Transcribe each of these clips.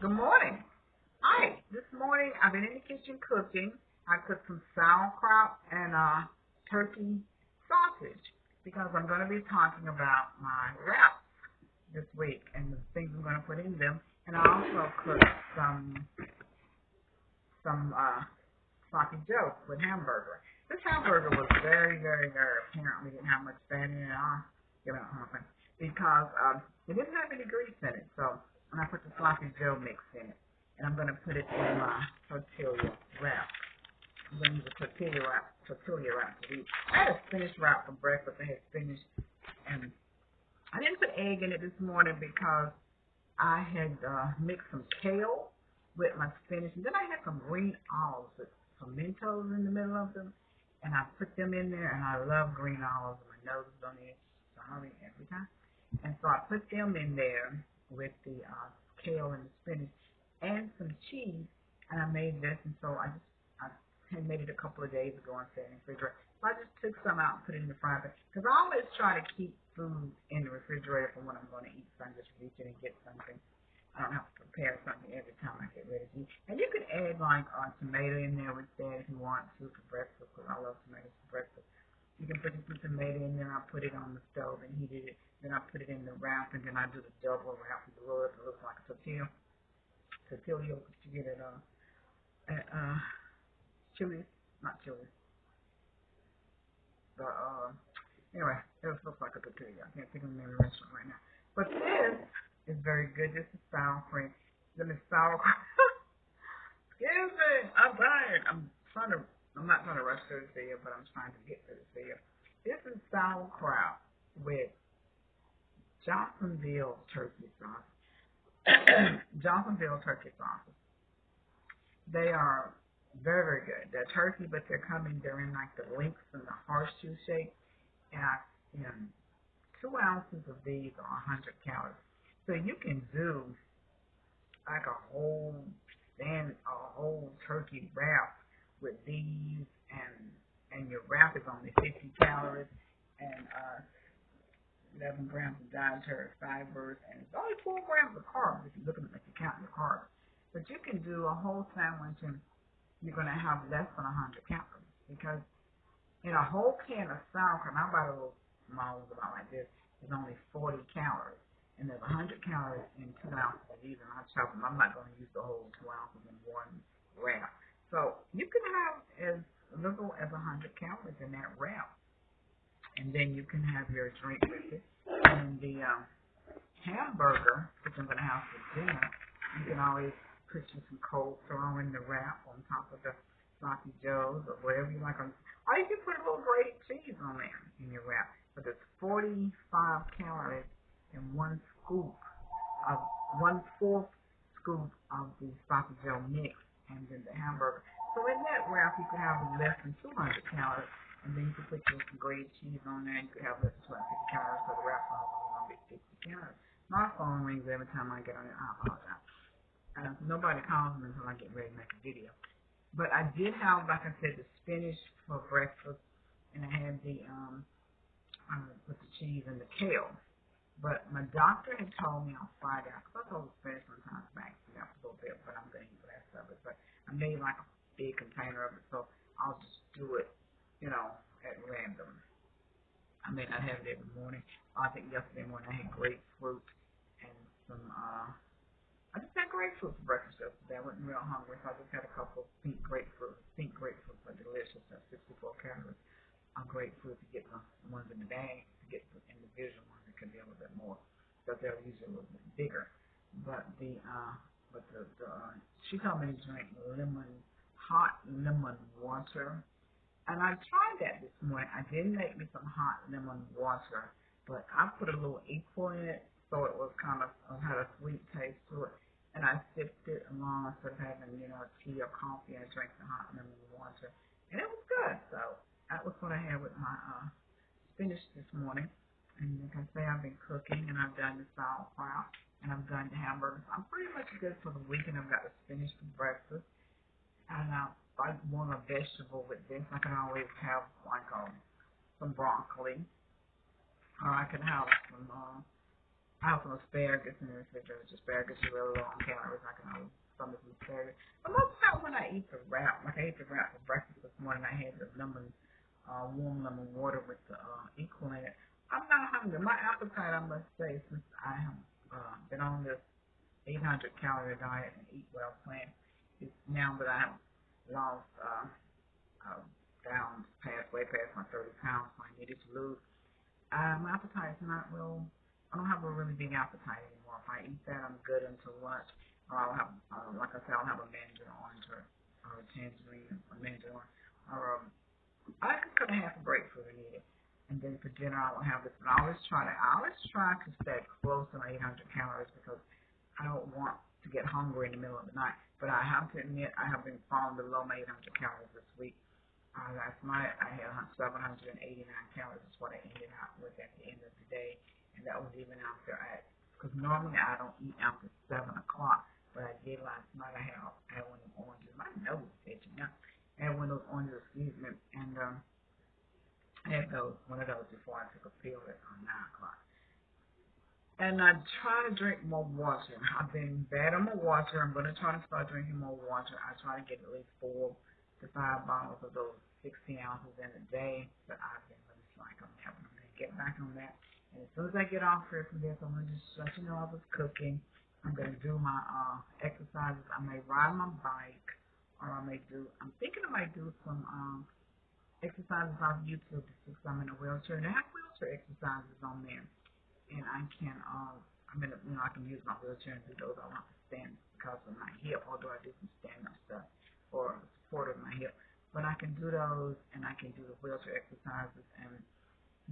Good morning. Hi. This morning I've been in the kitchen cooking. I cooked some sauerkraut and turkey sausage because I'm going to be talking about my wraps this week and the things I'm going to put in them. And I also cooked some sloppy joe with hamburger. This hamburger was very apparently didn't have much fat in it. I'll give it a humping because it didn't have any grease in it. So and I put the sloppy joe mix in it, and I'm going to put it in my tortilla wrap. I'm going to use a tortilla wrap to eat. I had a spinach wrap for breakfast. I had spinach, and I didn't put egg in it this morning because I had mixed some kale with my spinach, and then I had some green olives with pimentos in the middle of them, and I put them in there, and I love green olives. My nose is on it, sorry, every time. And so I put them in there with the kale and the spinach and some cheese, and I made this, and so I had made it a couple of days ago and set it in the refrigerator. So I just took some out and put it in the frying pan, because I always try to keep food in the refrigerator for when I'm going to eat, so I can just reach in and get something. I don't have to prepare something every time I get ready to eat. And you can add like a tomato in there with that if you want to for breakfast, because I love tomatoes for breakfast. You can put some tomato in there, and I put it on the stove and heated it. Then I put it in the wrap, and then I do the double wrap with the roll. It looks like a tortilla that you get at Chili's, not Chili's. But anyway, it looks like a tortilla. I can't think of the name of the restaurant right now. But this is very good. This is sour cream. Then it's sauerkraut. Excuse me, I'm tired. I'm not trying to rush through this video, but I'm trying to get through this video. This is sauerkraut with Johnsonville turkey sauce. Johnsonville turkey sauces. They are very good. They're turkey, but they're in like the links and the horseshoe shape. And 2 ounces of these are 100 calories. So you can do like a whole turkey wrap with these, and your wrap is only 50 calories and 11 grams of dietary fibers, and it's only 4 grams of carbs if you count your carbs. But you can do a whole sandwich and you're going to have less than 100 calories, because in a whole can of sauerkraut, I buy little smalls about like this, is only 40 calories. And there's 100 calories in 2 ounces of these, and I chop them. I'm not going to use the whole 2 ounces in one wrap. So you can have as little as 100 calories in that wrap. And then you can have your drink with it. And the hamburger, which I'm going to have for dinner, you can always put some coleslaw in the wrap on top of the sloppy joes or whatever you like. Or you can put a little grated cheese on there in your wrap. But there's 45 calories in 1/4 scoop of the sloppy joe mix, and then the hamburger. So in that wrap, you could have less than 200 calories, and then you could put some grated cheese on there, and you could have less than 250 calories, so the wrap is only going to be 50 calories. My phone rings every time I get on it. I apologize. Nobody calls me until I get ready to make a video. But I did have, like I said, the spinach for breakfast, and I had the with the cheese and the kale. But my doctor had told me on Friday, because I told the spinach sometimes back, you have to go there, but I'm going to eat the rest of it. But I made like a big container of it, so I'll just do it, at random. I may not have it every morning. I think yesterday morning I had grapefruit and some, I just had grapefruit for breakfast yesterday. I wasn't real hungry, so I just had a couple of pink grapefruit. Pink grapefruits are delicious. That's 64 calories of grapefruit to get the ones in the bag. To get the individual ones, it can be a little bit more, because they're usually a little bit bigger. But she told me to drink hot lemon water. And I tried that this morning. I did make me some hot lemon water, but I put a little equal in it, so it was had a sweet taste to it. And I sipped it along instead of having, tea or coffee. I drank the hot lemon water, and it was good. So that was what I had with my spinach this morning. And like I say, I've been cooking, and I've done the sauerkraut, and I've done the hamburgers. I'm pretty much good for the weekend. I've got the spinach for breakfast. And I want a vegetable with this. I can always have like some broccoli, or I can have some I have some asparagus in the refrigerator. Asparagus is really low on calories. I can always stomach some asparagus. But most of the time when I eat the wrap, like I ate the wrap for breakfast this morning, I had the warm lemon water with the equal in it. I'm not hungry. My appetite, I must say, since I have been on this 800 calorie diet and eat well plan, is now that I have lost down way past my 30 pounds, so I needed to lose. My appetite is not real. I don't have a really big appetite anymore. If I eat that, I'm good until lunch. Or I'll have, like I said, I'll have a mandarin orange or a tangerine, or mandarin orange, or I just cut a half a grapefruit and eat it. And then for dinner, I will have this. But I always try to stay close to my 800 calories because I don't want to get hungry in the middle of the night. But I have to admit, I have been falling below my 800 calories this week. Last night I had 789 calories is what I ended up with at the end of the day, and that was even after because normally I don't eat after 7 o'clock, but I did last night. I had one of them oranges. My nose is itching now. I had one of those oranges, excuse me, and I had one of those before I took a pill at 9 o'clock. And I try to drink more water. I've been bad on my water. I'm going to try to start drinking more water. I try to get at least 4 to 5 bottles of those 16 ounces in a day. But I've been really slacking on that. I'm going to get back on that. And as soon as I get off here from this, I'm going to just let you know I was cooking. I'm going to do my exercises. I may ride my bike, or I'm thinking I might do some exercises off YouTube since I'm in a wheelchair. And I have wheelchair exercises on there. And I can, I can use my wheelchair and do those. I don't have to stand because of my hip, although I do some stand-up stuff for support of my hip. But I can do those, and I can do the wheelchair exercises, and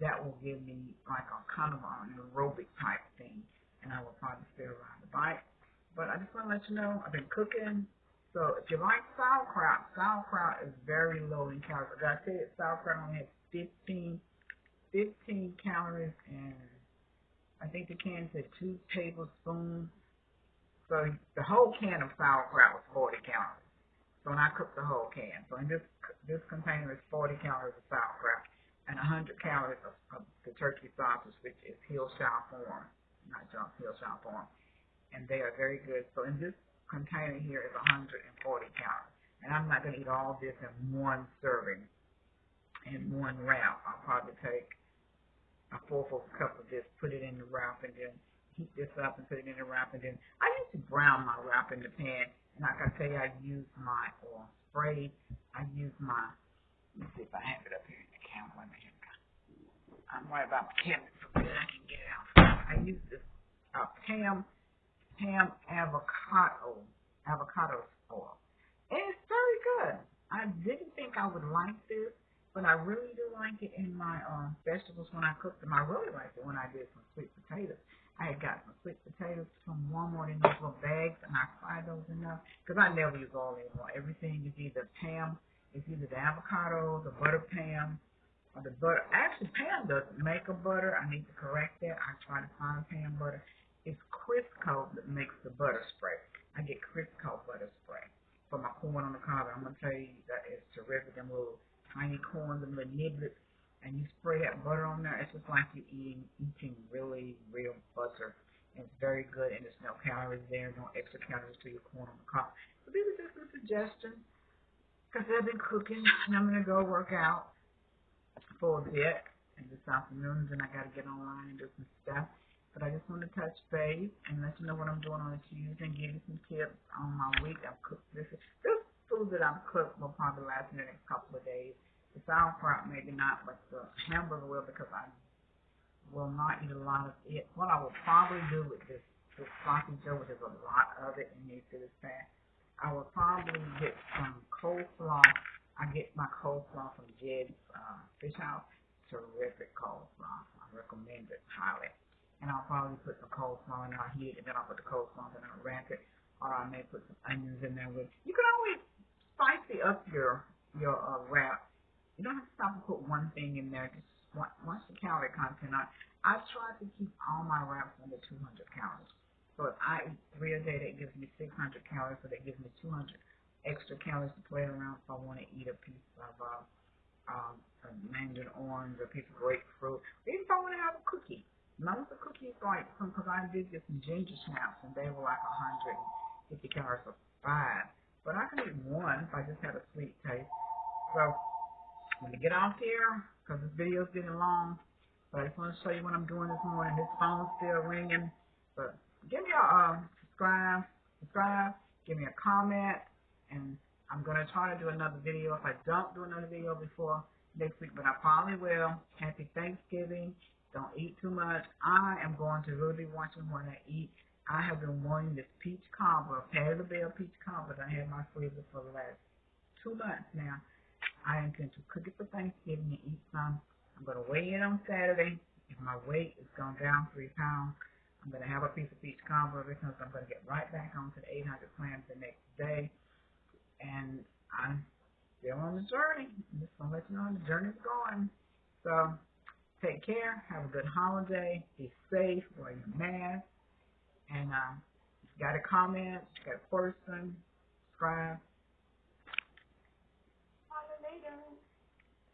that will give me like a kind of an aerobic type thing. And I will probably still ride the bike. But I just want to let you know, I've been cooking. So if you like sauerkraut is very low in calories. I gotta tell you, sauerkraut only has 15 calories, and I think the can said 2 tablespoons. So the whole can of sauerkraut was 40 calories. So when I cooked the whole can, so in this container is 40 calories of sauerkraut and 100 calories of the turkey sausage, which is Hillshire Farm, not just Hillshire Farm, and they are very good. So in this container here is 140 calories, and I'm not going to eat all this in one serving, in one wrap. I'll probably take a 4/4 cup of this, put it in the wrap, and then heat this up and put it in the wrap, and then I used to brown my wrap in the pan, and like I tell you, I use my oil spray. Let me see if I have it up here in the camera. Wait a minute. I'm worried about my cabinet so good I can get it out. I use this Pam avocado oil, and it's very good. I didn't think I would like this, but I really do like it in my vegetables when I cook them. I really liked it when I did some sweet potatoes. I had got some sweet potatoes from Walmart in those little bags, and I fried those enough because I never use oil anymore. Everything is either the avocado, the butter Pam, or the butter. Actually, Pam doesn't make a butter. I need to correct that. I try to find Pam butter. It's Crisco that makes the butter spray. I get Crisco butter spray for my corn on the cob. I'm going to tell you that it's terrific. Them little tiny corns and little niblets, and you spray that butter on there. It's just like you're eating really real butter. And it's very good, and there's no calories there, no extra calories to your corn on the cob. So these are just some suggestions because I've been cooking, and I'm going to go work out for a bit. And this afternoon, then I got to get online and do some stuff. But I just want to touch base and let you know what I'm doing on a Tuesday and give you some tips on my week. I've cooked this food that I've cooked will probably last me the next couple of days. The sauerkraut maybe not, but the hamburger will because I will not eat a lot of it. What I will probably do with this sausage dough, which is a lot of it, and you see this fat, I will probably get some coleslaw. I get my coleslaw from Jed's Fish House. Terrific coleslaw. I recommend it highly. And I'll probably put some coleslaw and I'll heat it, and then I'll put the coleslaw and I'll wrap it. Or I may put some onions in there with. You can always spicy up your wrap. You don't have to stop and put one thing in there. Just watch the calorie content on. I try to keep all my wraps under 200 calories. So if I eat 3 a day, that gives me 600 calories. So that gives me 200 extra calories to play around. If I want to eat a piece of a mandarin orange, or a piece of grapefruit, or even if I want to have a cookie. None of the cookies like some, because I did get some ginger snaps and they were like 150 calories for 5. But I can eat one if I just had a sweet taste. So I'm gonna get off here because this video is getting long. But I just want to show you what I'm doing this morning. This phone's still ringing. But give me a subscribe, give me a comment, and I'm going to try to do another video. If I don't do another video before next week, but I probably will. Happy Thanksgiving. Don't eat too much. I am going to really be watching what I eat. I have been wanting this peach cobbler, Patty LaBelle peach cobbler that I had in my freezer for the last 2 months now. I intend to cook it for Thanksgiving and eat some. I'm going to weigh in on Saturday. If my weight is gone down 3 pounds, I'm going to have a piece of peach cobbler because I'm going to get right back onto the 800 plan the next day. And I'm still on the journey. I'm just going to let you know how the journey's going. So take care. Have a good holiday. Be safe. Wear your mask. And if you got a comment, got a question, subscribe.